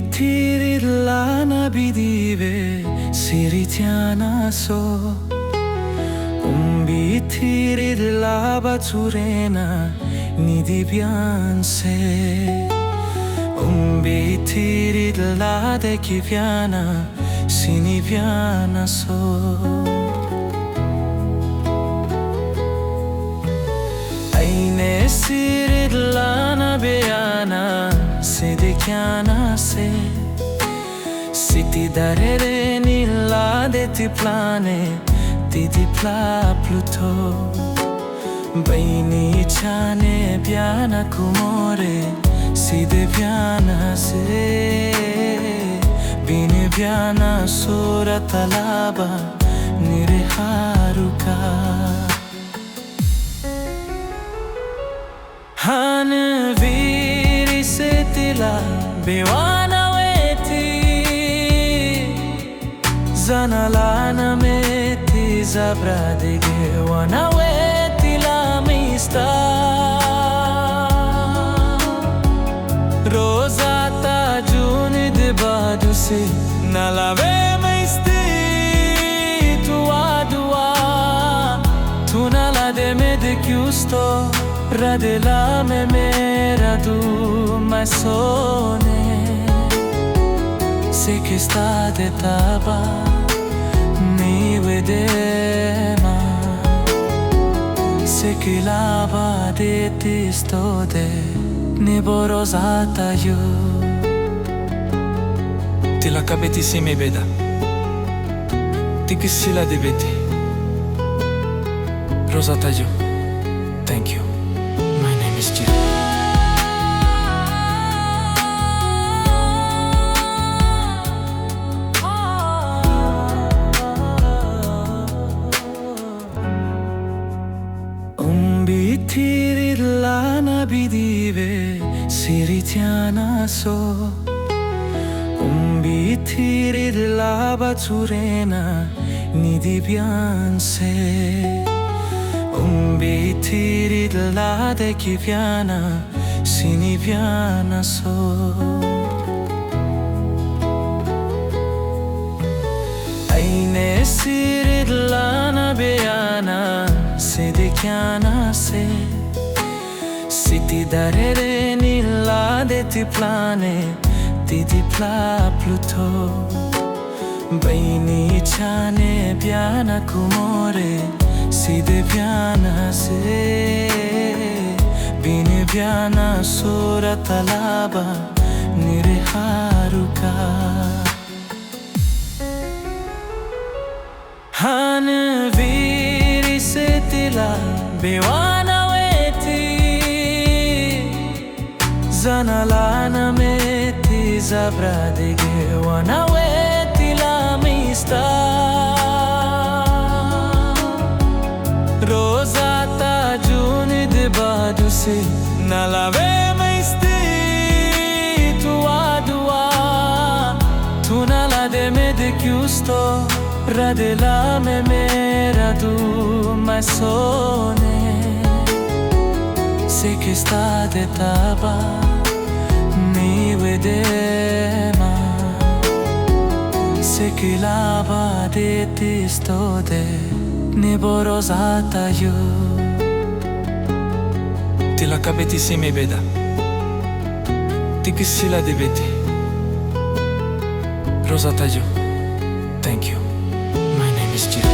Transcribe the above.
Umbitirirlana bidive siritiana so Umbitirirla baturena nidibianse Umbitirirla de kiviana siniviana so Aine sirirlana beana Sidikiana se Siti darere nilla de ti plane Ti di pla Pluto Baini chane piana kumore Si de piana se Bine piana sura talaba Nire haruka Han viri setila bewana weti Zanalana meti zabra dege wana weti la mista Rosata giuni de badu se nalave mesti tua dua Tu nala de me de chiusto Radela me meradu mai sone Se che sta de taba ni vedema Se che lava de ti sto de ne borosata io Ti la capeti se mi veda Ti che si la deveti Rosata io Thank you My name is Jim. Umbitirirlana bidive siritiana so Umbitirirla baturena nidibianse Umbitirirla de kiviana siniviana so Aine sirirlana beana sidikiana se Siti darere nilla de ti plane Ti di pla Pluto Baini chane piana kumore Si de piana se Bine piana sura talaba Nire haruka Han viri setila bewana weti Zanalana meti zabra dege wana weti la mista Rosata giuni de badu se nalave mesti tua dua Tu nala de me de chiusto Radela me meradu mai sone Se che sta de taba ni vedema Se che lava de ti sto de ne borosata io Ti la capeti se mi veda Ti che si la deveti Rosata io Thank you My name is Jim.